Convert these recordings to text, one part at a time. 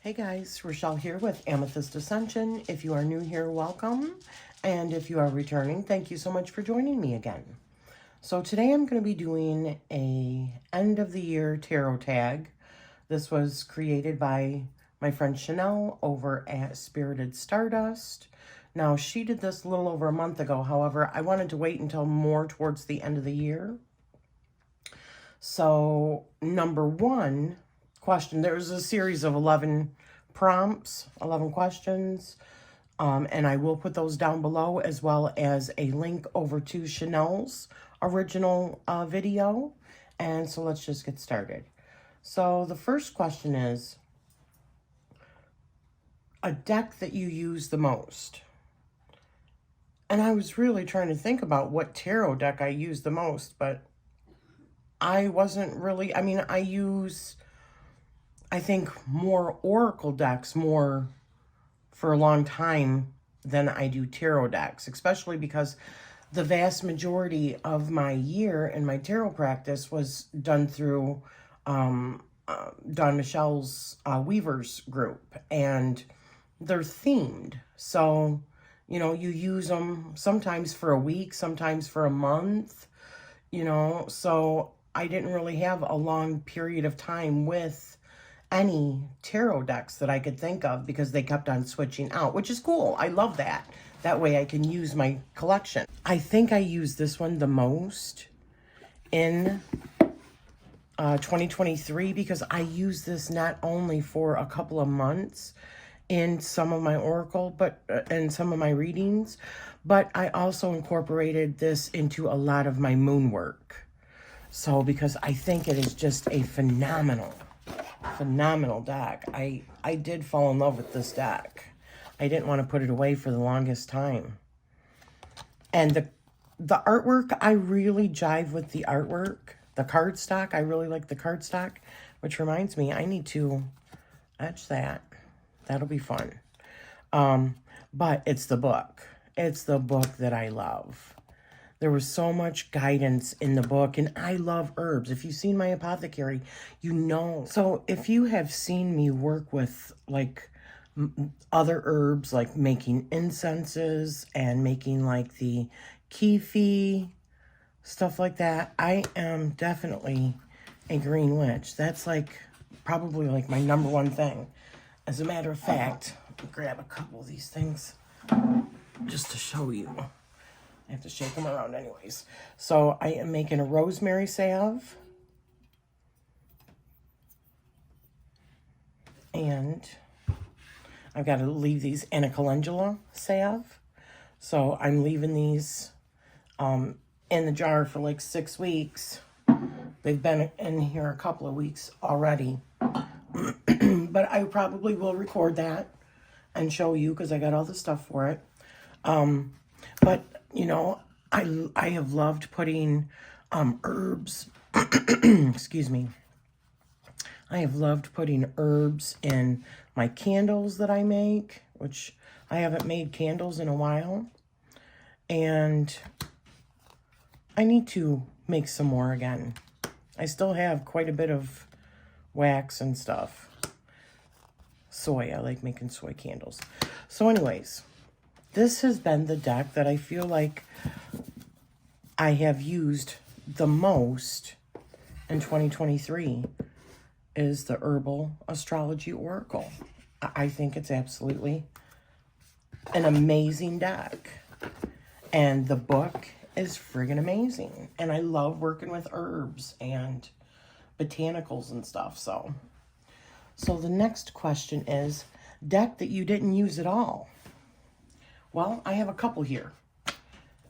Hey guys, Rachele here with Amethyst Ascension. If you are new here, welcome. And if you are returning, thank you so much for joining me again. So today I'm going to be doing a end of the year tarot tag. This was created by my friend Chanel over at Spirited Stardust. Now she did this a little over a month ago. However, I wanted to wait until more towards the end of the year. So number one question, there's a series of 11 prompts, 11 questions, and I will put those down below, as well as a link over to Chanel's original video. And so let's just get started. So the first question is, a deck that you use the most. And I was really trying to think about what tarot deck I use the most, but I wasn't really, I use, I think, more oracle decks more for a long time than I do tarot decks, especially because the vast majority of my year in my tarot practice was done through Dawn Michelle's Weavers group, and they're themed. So, you know, you use them sometimes for a week, sometimes for a month, you know, so I didn't really have a long period of time with any tarot decks that I could think of because they kept on switching out, which is cool. I love that. That way I can use my collection. I think I use this one the most in 2023 because I use this not only for a couple of months in some of my oracle, but in some of my readings, but I also incorporated this into a lot of my moon work. So, because I think it is just a phenomenal deck. I did fall in love with this deck. I didn't want to put it away for the longest time. And the artwork, I really jive with the artwork. The cardstock, I really like the cardstock, which reminds me, I need to etch that. That'll be fun. But it's the book. It's the book that I love. There was so much guidance in the book, and I love herbs. If you've seen my apothecary, you know. So if you have seen me work with like other herbs, like making incenses and making like the kefi, stuff like that, I am definitely a green witch. That's like probably like my number one thing. As a matter of fact, I'll grab a couple of these things just to show you. I have to shake them around anyways. So I am making a rosemary salve. And I've got to leave these in a calendula salve. So I'm leaving these in the jar for like 6 weeks. They've been in here a couple of weeks already. But I probably will record that and show you because I got all the stuff for it. But you know, I have loved putting herbs, excuse me. I have loved putting herbs in my candles that I make, which I haven't made candles in a while. And I need to make some more again. I still have quite a bit of wax and stuff. Soy, I like making soy candles. So anyways, this has been the deck that I feel like I have used the most in 2023 is the Herbal Astrology Oracle. I think it's absolutely an amazing deck. And the book is friggin' amazing. And I love working with herbs and botanicals and stuff. So the next question is, deck that you didn't use at all. Well, I have a couple here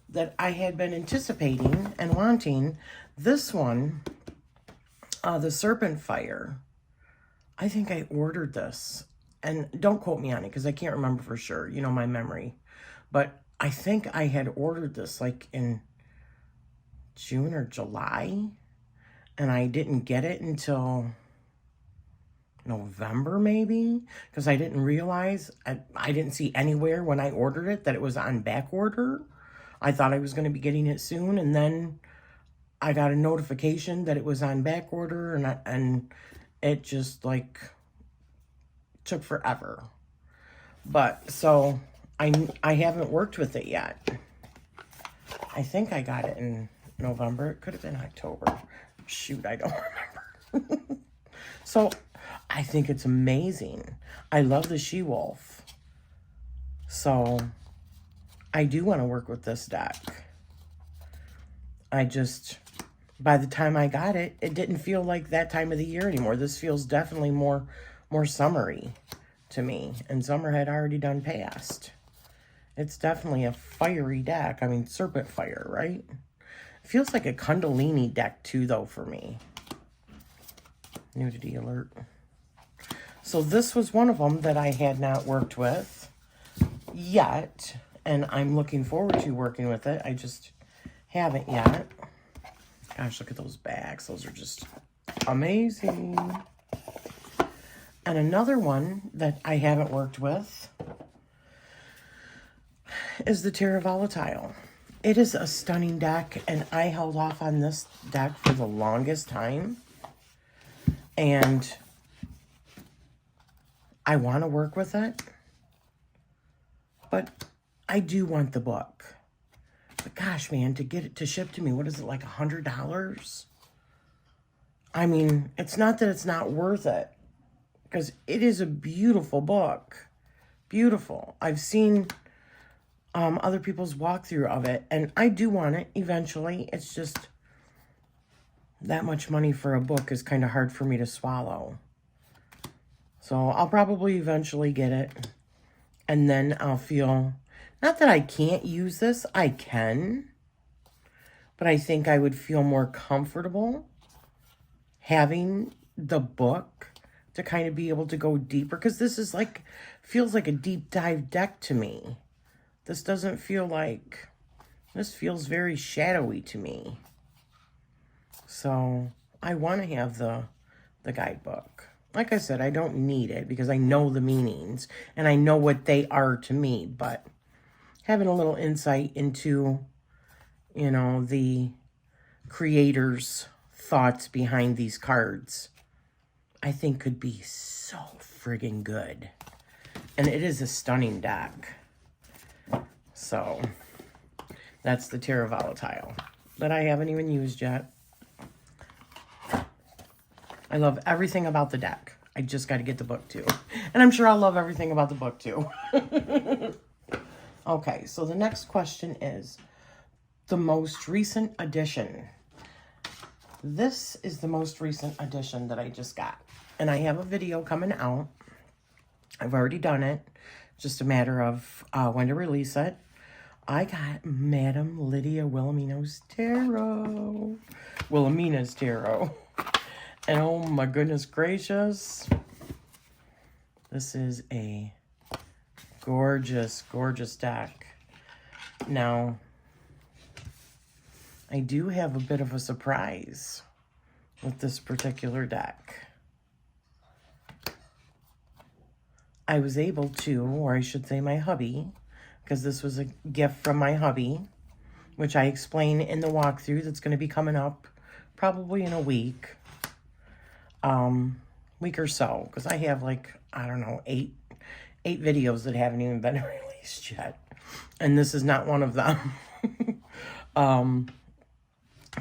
that I had been anticipating and wanting. This one, the Serpent Fire, I think I ordered this. And don't quote me on it because I can't remember for sure, you know, my memory. But I think I had ordered this like in June or July. And I didn't get it until November maybe, because I didn't realize, I didn't see anywhere when I ordered it that it was on back order. I thought I was going to be getting it soon, and then I got a notification that it was on back order, and it just like took forever. But, so, I haven't worked with it yet. I think I got it in November. It could have been October. Shoot, I don't remember. So, I think it's amazing. I love the she-wolf. So, I do want to work with this deck. I just, by the time I got it, it didn't feel like that time of the year anymore. This feels definitely more summery to me. And summer had already done past. It's definitely a fiery deck. I mean, serpent fire, right? It feels like a Kundalini deck too, though, for me. Nudity alert. So this was one of them that I had not worked with yet. And I'm looking forward to working with it. I just haven't yet. Gosh, look at those bags. Those are just amazing. And another one that I haven't worked with is the Terra Volatile. It is a stunning deck, and I held off on this deck for the longest time. And I want to work with it, but I do want the book. But gosh, man, to get it to ship to me, what is it, like $100? I mean, it's not that it's not worth it, because it is a beautiful book. Beautiful. I've seen other people's walkthrough of it, and I do want it eventually. It's just that much money for a book is kind of hard for me to swallow. So I'll probably eventually get it, and then I'll feel, not that I can't use this, I can, but I think I would feel more comfortable having the book to kind of be able to go deeper, because this is like, feels like a deep dive deck to me. This doesn't feel like, this feels very shadowy to me. So I want to have the guidebook. Like I said, I don't need it because I know the meanings and I know what they are to me, but having a little insight into, you know, the creator's thoughts behind these cards, I think could be so friggin' good. And it is a stunning deck. So, that's the Terra Volatile that I haven't even used yet. I love everything about the deck. I just got to get the book too. And I'm sure I'll love everything about the book too. Okay, so the next question is the most recent edition. This is the most recent edition that I just got. And I have a video coming out. I've already done it. Just a matter of when to release it. I got Madame Lydia Wilhelmina's Tarot. Wilhelmina's Tarot. And oh my goodness gracious. This is a gorgeous, gorgeous deck. Now, I do have a bit of a surprise with this particular deck. I was able to, or I should say my hubby, because this was a gift from my hubby, which I explain in the walkthrough that's going to be coming up probably in a week or so, because I have like, I don't know, eight videos that haven't even been released yet, and this is not one of them.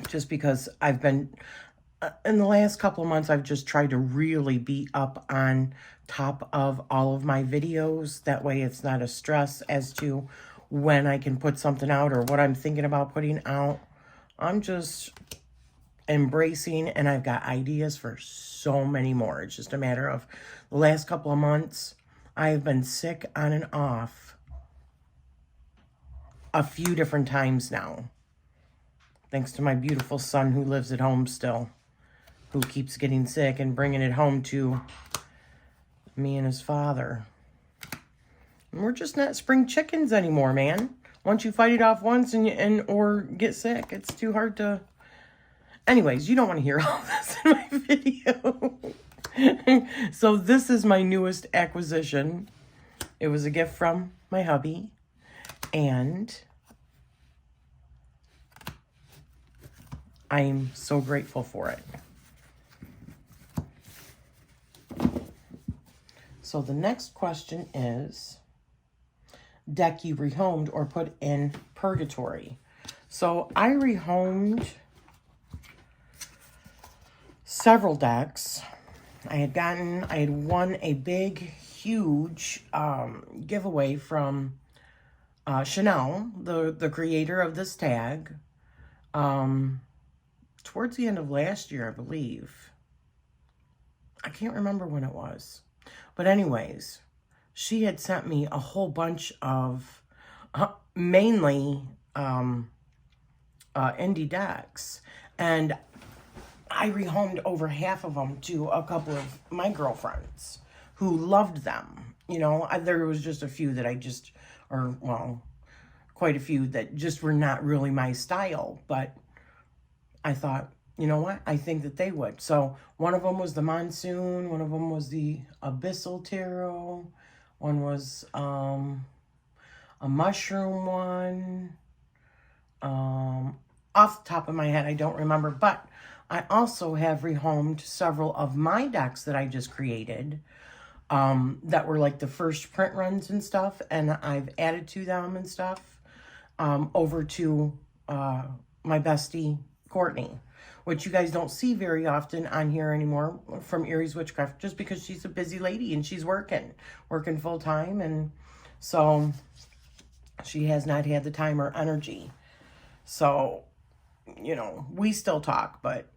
Just because I've been, in the last couple of months, I've just tried to really be up on top of all of my videos. That way it's not a stress as to when I can put something out or what I'm thinking about putting out. I'm just embracing, and I've got ideas for so many more. It's just a matter of the last couple of months, I've been sick on and off a few different times now. Thanks to my beautiful son who lives at home still, who keeps getting sick and bringing it home to me and his father. And we're just not spring chickens anymore, man. Once you fight it off once or get sick, it's too hard to... Anyways, you don't want to hear all this in my video. So this is my newest acquisition. It was a gift from my hubby, and I'm so grateful for it. So the next question is, deck you rehomed or put in purgatory? So I rehomed several decks. I had won a big, huge giveaway from Chanel, the creator of this tag, towards the end of last year, I believe. I can't remember when it was. But anyways, she had sent me a whole bunch of mainly indie decks. And I rehomed over half of them to a couple of my girlfriends who loved them. You know, there was just a few that quite a few that just were not really my style. But I thought, you know what? I think that they would. So one of them was the Monsoon. One of them was the Abyssal Tarot. One was a Mushroom one. Off the top of my head, I don't remember. But I also have rehomed several of my decks that I just created that were like the first print runs and stuff. And I've added to them and stuff over to my bestie, Courtney, which you guys don't see very often on here anymore from Erie's Witchcraft, just because she's a busy lady and she's working full time. And so she has not had the time or energy. So, you know, we still talk, but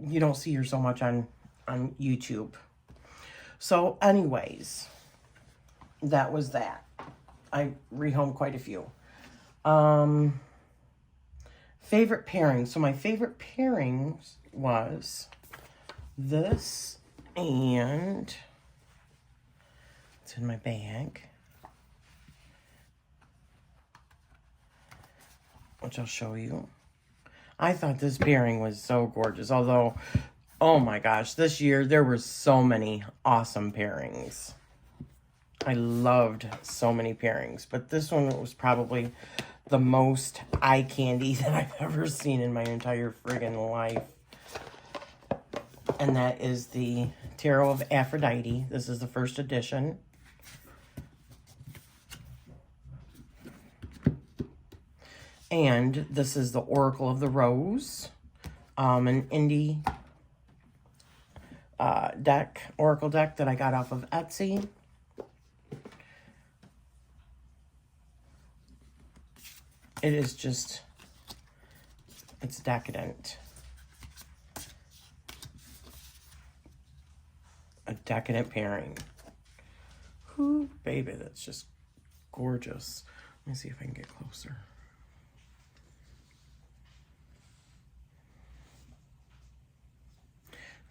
you don't see her so much on YouTube. So anyways, that was that. I rehomed quite a few. Favorite pairings. So my favorite pairings was this, and it's in my bag, which I'll show you. I thought this pairing was so gorgeous, although, oh my gosh, this year there were so many awesome pairings. I loved so many pairings, but this one was probably the most eye candy that I've ever seen in my entire friggin' life. And that is the Tarot of Aphrodite. This is the first edition. And this is the Oracle of the Rose, an indie oracle deck that I got off of Etsy. It is just, it's decadent. A decadent pairing. Ooh, baby, that's just gorgeous. Let me see if I can get closer.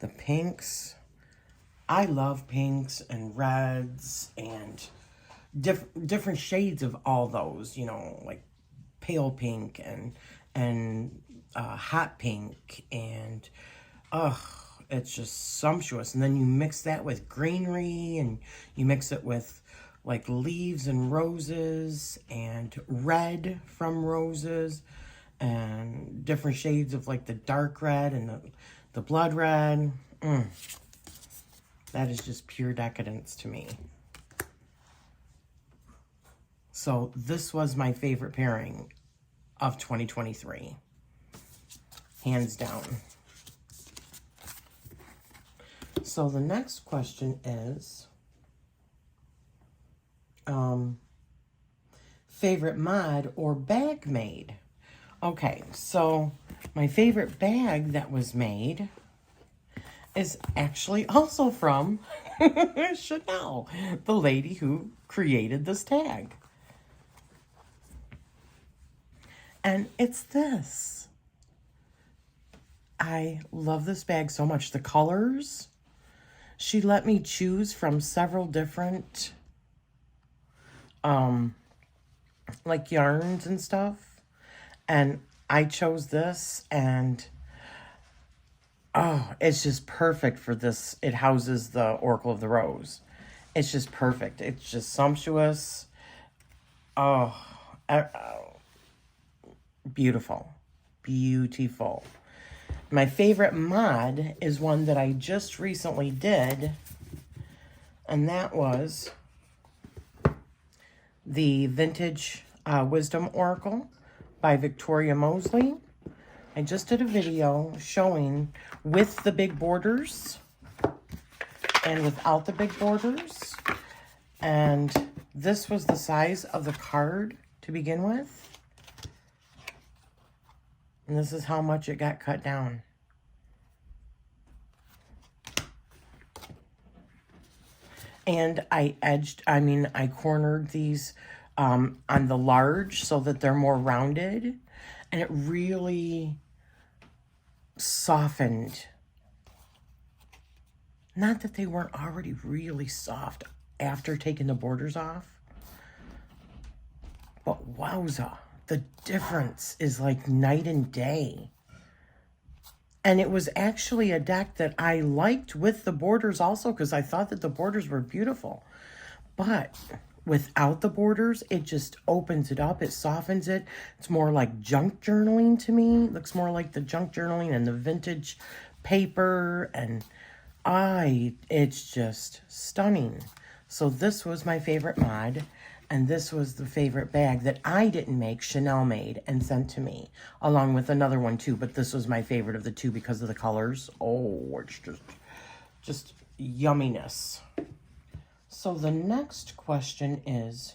The pinks. I love pinks and reds and different shades of all those, you know, like pale pink and hot pink, and it's just sumptuous. And then you mix that with greenery, and you mix it with like leaves and roses and red from roses and different shades of like the dark red and the blood red. That is just pure decadence to me. So this was my favorite pairing of 2023. Hands down. So the next question is, favorite mod or bag made? Okay, so my favorite bag that was made is actually also from Chanel, the lady who created this tag. And it's this. I love this bag so much. The colors, she let me choose from several different like yarns and stuff, and I chose this, and oh, it's just perfect for this. It houses the Oracle of the Rose. It's just perfect. It's just sumptuous. Oh, beautiful. Beautiful. My favorite mod is one that I just recently did. And that was the Vintage Wisdom Oracle by Victoria Mosley. I just did a video showing with the big borders and without the big borders. And this was the size of the card to begin with. And this is how much it got cut down. And I cornered these on the large so that they're more rounded. And it really softened. Not that they weren't already really soft after taking the borders off. But wowza, the difference is like night and day. And it was actually a deck that I liked with the borders also because I thought that the borders were beautiful. But without the borders, it just opens it up. It softens it. It's more like junk journaling to me. It looks more like the junk journaling and the vintage paper. And it's just stunning. So this was my favorite mod. And this was the favorite bag that I didn't make, Chanel made and sent to me, along with another one too. But this was my favorite of the two because of the colors. Oh, it's just yumminess. So the next question is,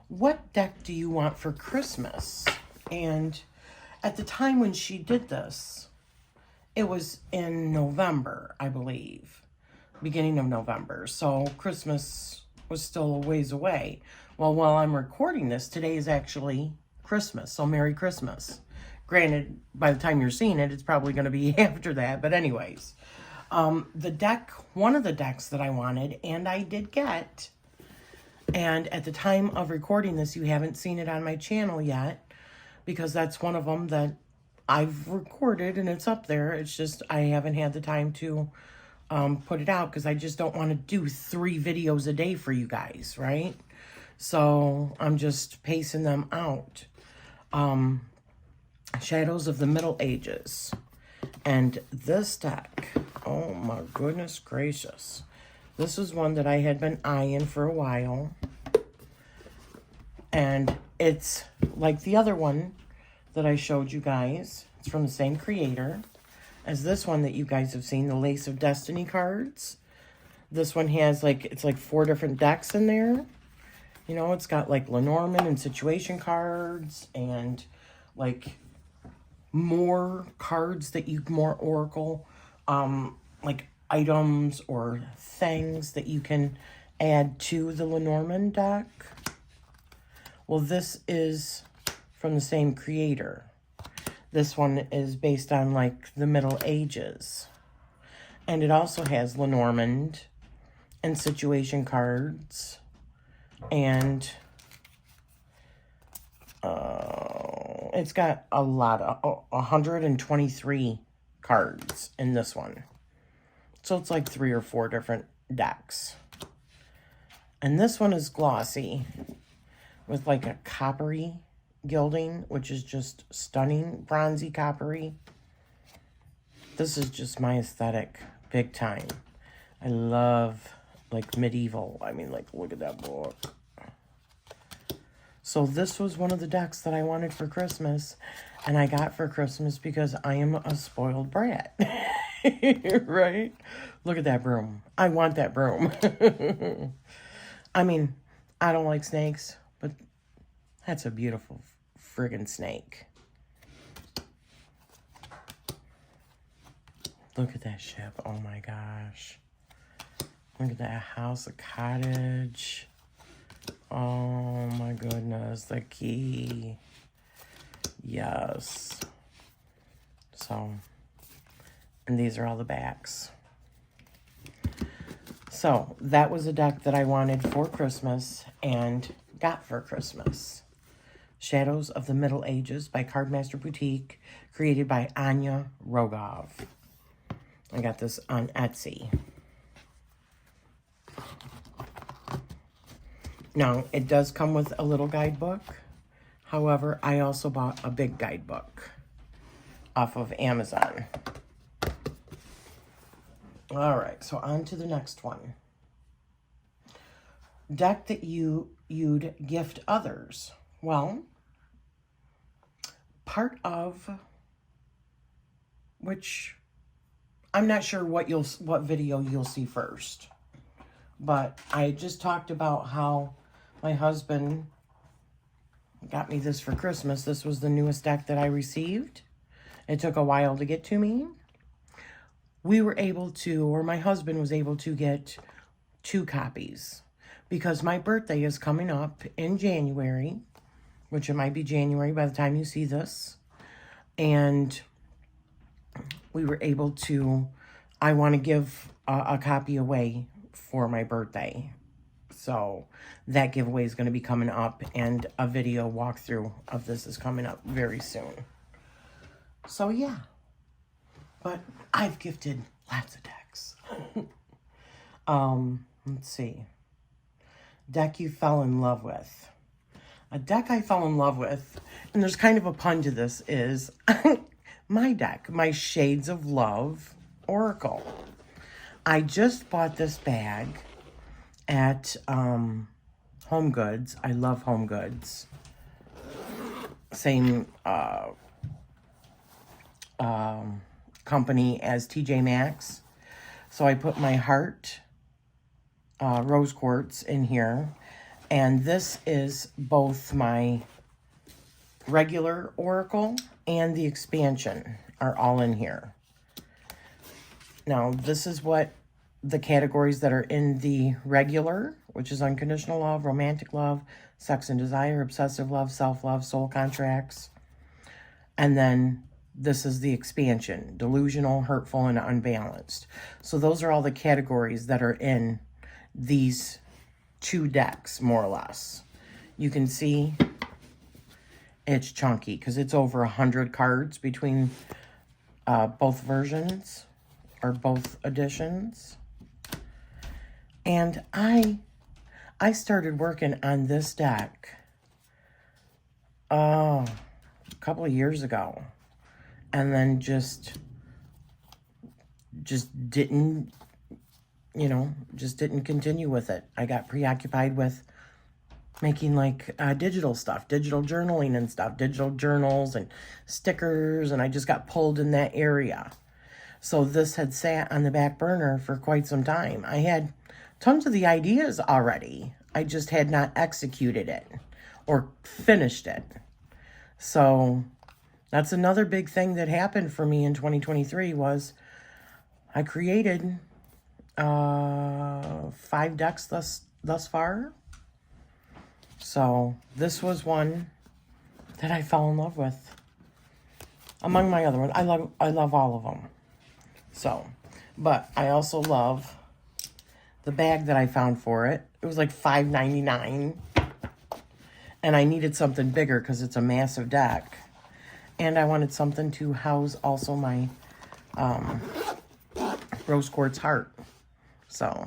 what deck do you want for Christmas? And at the time when she did this, it was in November, I believe, beginning of November. So Christmas was still a ways away. Well, while I'm recording this, today is actually Christmas, so Merry Christmas. Granted, by the time you're seeing it, it's probably going to be after that, but anyways. The deck, one of the decks that I wanted, and I did get, and at the time of recording this, you haven't seen it on my channel yet, because that's one of them that I've recorded, and it's up there. It's just, I haven't had the time to put it out because I just don't want to do 3 videos a day for you guys, right? So I'm just pacing them out. Shadows of the Middle Ages. And this deck, oh my goodness gracious. This is one that I had been eyeing for a while. And it's like the other one that I showed you guys. It's from the same creator as this one that you guys have seen, the Lace of Destiny cards. This one has it's like 4 different decks in there. You know, it's got like Lenormand and situation cards and like more cards that more oracle, like items or things that you can add to the Lenormand deck. Well, this is from the same creator. This one is based on like the Middle Ages. And it also has Lenormand and situation cards. And it's got a lot of 123 cards in this one. So it's like 3 or 4 different decks. And this one is glossy with like a coppery gilding, which is just stunning, bronzy coppery. This is just my aesthetic, big time. I love like medieval. I mean, like, look at that book. So this was one of the decks that I wanted for Christmas, and I got for Christmas because I am a spoiled brat. Right? Look at that broom. I want that broom. I mean, I don't like snakes, but that's a beautiful friggin' snake. Look at that ship. Oh my gosh. Look at that house, a cottage. Oh my goodness, the key. Yes. So, and these are all the backs. So, that was a deck that I wanted for Christmas and got for Christmas. Shadows of the Middle Ages by Cardmaster Boutique, created by Anya Rogov. I got this on Etsy. Now, it does come with a little guidebook. However, I also bought a big guidebook off of Amazon. All right, so on to the next one. deck that you'd gift others. Well, part of which I'm not sure what video you'll see first, but I just talked about how my husband got me this for Christmas. This was the newest deck that I received. It took a while to get to me. We were able to, or my husband was able to get 2 copies because my birthday is coming up in January, which it might be January by the time you see this. And we were able to, I want to give a copy away for my birthday. So that giveaway is going to be coming up, and a video walkthrough of this is coming up very soon. So yeah, but I've gifted lots of decks. Let's see. Deck you fell in love with. A deck I fell in love with, and there's kind of a pun to this, is my deck, my Shades of Love Oracle. I just bought this bag at Home Goods. I love Home Goods. Same company as TJ Maxx. So I put my heart rose quartz in here. And this is both my regular oracle and the expansion are all in here. Now, this is what the categories that are in the regular, which is unconditional love, romantic love, sex and desire, obsessive love, self-love, soul contracts. And then this is the expansion, delusional, hurtful, and unbalanced. So those are all the categories that are in these 2 decks, more or less. You can see it's chunky because it's over 100 cards between both versions or both editions. And I started working on this deck a couple of years ago, and then just didn't, just didn't continue with it. I got preoccupied with making like digital stuff, digital journaling and stuff, digital journals and stickers, and I just got pulled in that area. So this had sat on the back burner for quite some time. I had tons of the ideas already. I just had not executed it or finished it. So that's another big thing that happened for me in 2023 was I created 5 decks thus far. So this was one that I fell in love with. Among my other ones, I love all of them. So, but I also love the bag that I found for it. It was like $5.99, and I needed something bigger because it's a massive deck, and I wanted something to house also my rose quartz heart. So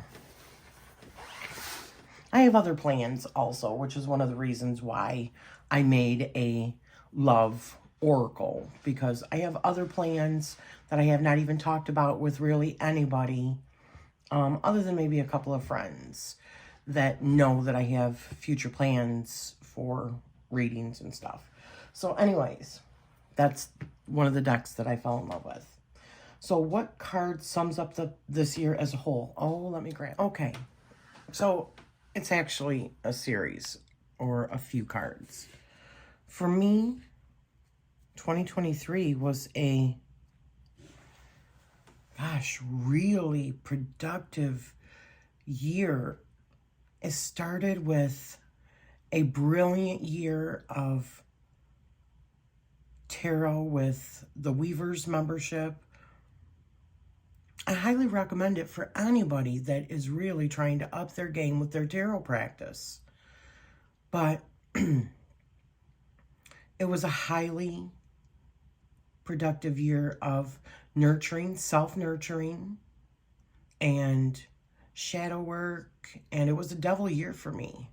I have other plans also, which is one of the reasons why I made a love oracle, because I have other plans that I have not even talked about with really anybody, other than maybe a couple of friends that know that I have future plans for readings and stuff. So anyways, that's one of the decks that I fell in love with. So what card sums up this year as a whole? Oh, let me grab. Okay. So it's actually a series or a few cards. For me, 2023 was a, really productive year. It started with a brilliant year of tarot with the Weavers membership. I highly recommend it for anybody that is really trying to up their game with their tarot practice. But it was a highly productive year of nurturing, self-nurturing, and shadow work. And it was a devil year for me.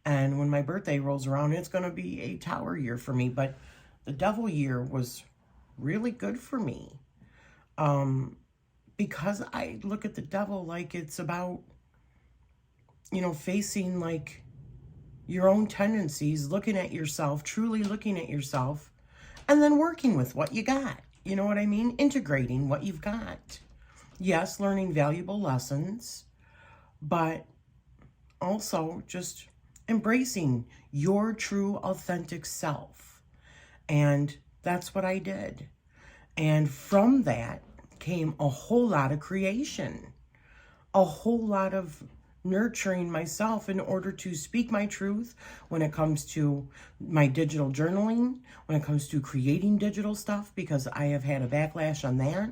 And when my birthday rolls around, it's going to be a tower year for me. But the devil year was really good for me. Because I look at the devil like it's about, you know, facing like your own tendencies, looking at yourself, truly looking at yourself, and then working with what you got. You know what I mean? Integrating what you've got. Yes, learning valuable lessons, but also just embracing your true, authentic self. And that's what I did. And from that came a whole lot of creation, a whole lot of nurturing myself in order to speak my truth when it comes to my digital journaling, when it comes to creating digital stuff, because I have had a backlash on that.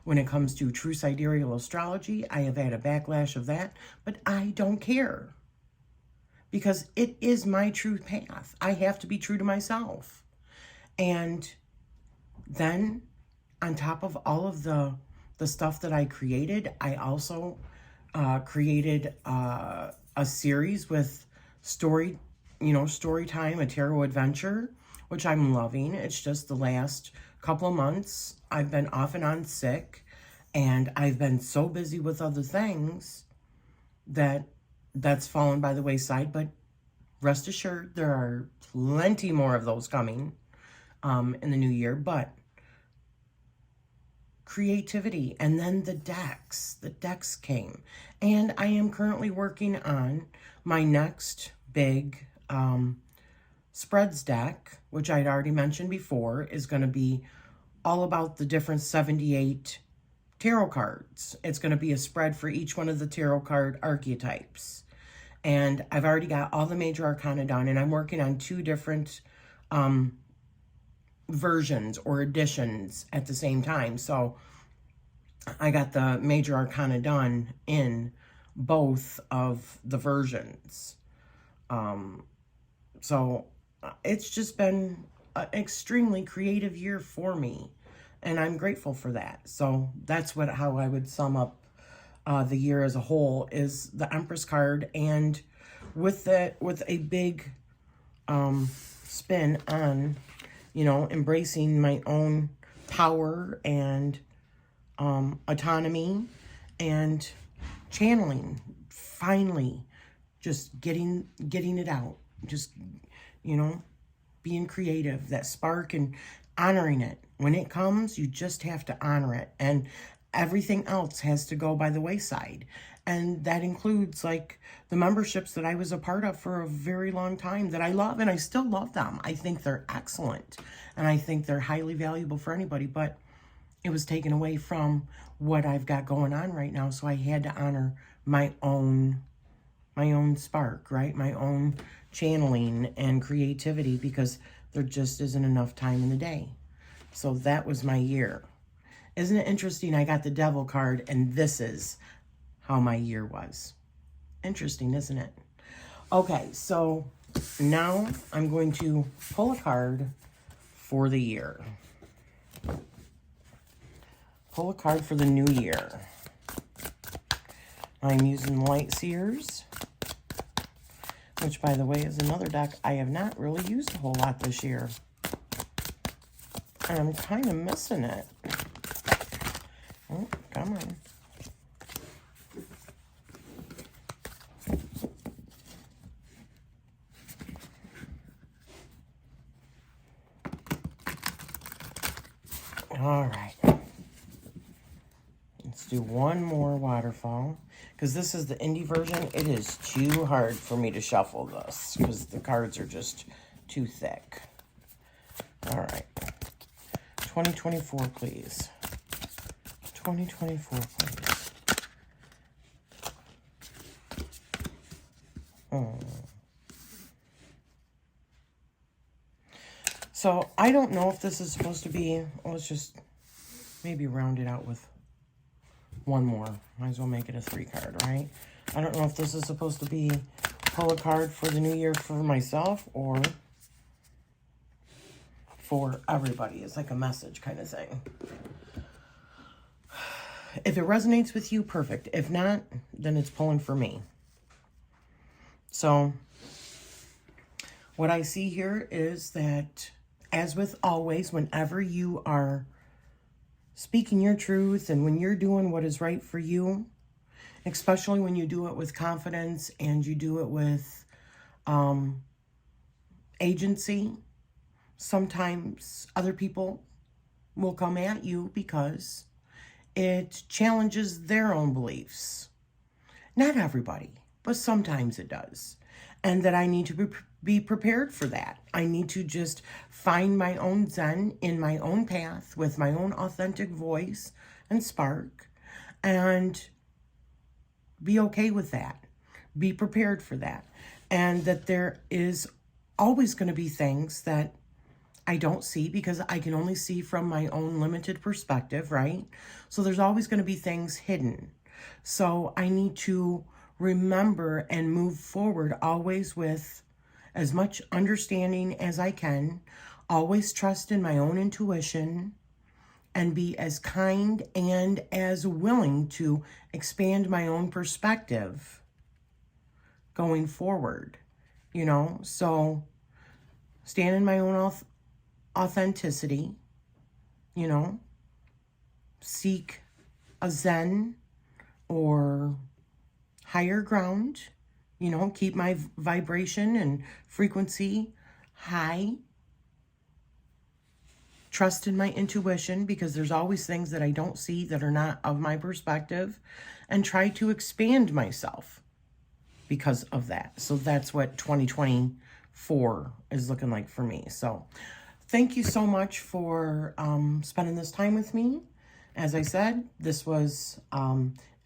When it comes to true Sidereal astrology, I have had a backlash of that, but I don't care because it is my true path. I have to be true to myself. And then on top of all of the stuff that I created, I also created a series with story time, a tarot adventure, which I'm loving. It's just the last couple of months I've been off and on sick, and I've been so busy with other things that's fallen by the wayside. But rest assured, there are plenty more of those coming in the new year. But creativity, and then the decks came, and I am currently working on my next big spreads deck, which I'd already mentioned before, is going to be all about the different 78 tarot cards. It's going to be a spread for each one of the tarot card archetypes, and I've already got all the major arcana done, and I'm working on 2 different versions or editions at the same time. So I got the major arcana done in both of the versions. So it's just been an extremely creative year for me, and I'm grateful for that. So that's how I would sum up the year as a whole, is the Empress card, and with a big spin on, you know, embracing my own power and autonomy and channeling, finally just getting it out, just, you know, being creative, that spark, and honoring it. When it comes, you just have to honor it, and everything else has to go by the wayside. And that includes like the memberships that I was a part of for a very long time that I love, and I still love them. I think they're excellent, and I think they're highly valuable for anybody, but it was taken away from what I've got going on right now. So I had to honor my own spark, right? My own channeling and creativity, because there just isn't enough time in the day. So that was my year. Isn't it interesting? I got the Devil card, and this is how my year was. Interesting, isn't it? Okay, so now I'm going to pull a card for the year. Pull a card for the new year. I'm using Light Seers, which, by the way, is another deck I have not really used a whole lot this year. And I'm kind of missing it. Oh, come on. All right. Let's do one more waterfall, because this is the indie version. It is too hard for me to shuffle this because the cards are just too thick. All right. 2024, please. 2024, please. So I don't know if this is supposed to be, let's just maybe round it out with one more. Might as well make it a 3 card, right? I don't know if this is supposed to be pull a card for the new year for myself or for everybody. It's like a message kind of thing. If it resonates with you, perfect. If not, then it's pulling for me. So what I see here is that, as with always, whenever you are speaking your truth and when you're doing what is right for you, especially when you do it with confidence and you do it with agency. Sometimes other people will come at you because it challenges their own beliefs. Not everybody, but sometimes it does. And that I need to be prepared for that. I need to just find my own zen in my own path with my own authentic voice and spark, and be okay with that. Be prepared for that. And that there is always going to be things that I don't see because I can only see from my own limited perspective, right? So there's always going to be things hidden. So I need to remember and move forward always with as much understanding as I can, always trust in my own intuition, and be as kind and as willing to expand my own perspective going forward, you know? So stand in my own authenticity, you know, seek a zen or higher ground, you know, keep my vibration and frequency high. Trust in my intuition because there's always things that I don't see that are not of my perspective, and try to expand myself because of that. So that's what 2024 is looking like for me. So thank you so much for spending this time with me. As I said, this was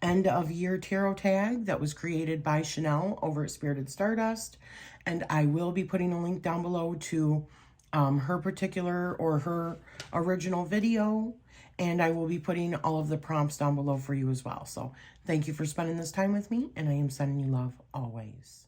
End of Year Tarot Tag that was created by Chanel over at Spirited Stardust. And I will be putting a link down below to her particular or her original video. And I will be putting all of the prompts down below for you as well. So thank you for spending this time with me. And I am sending you love always.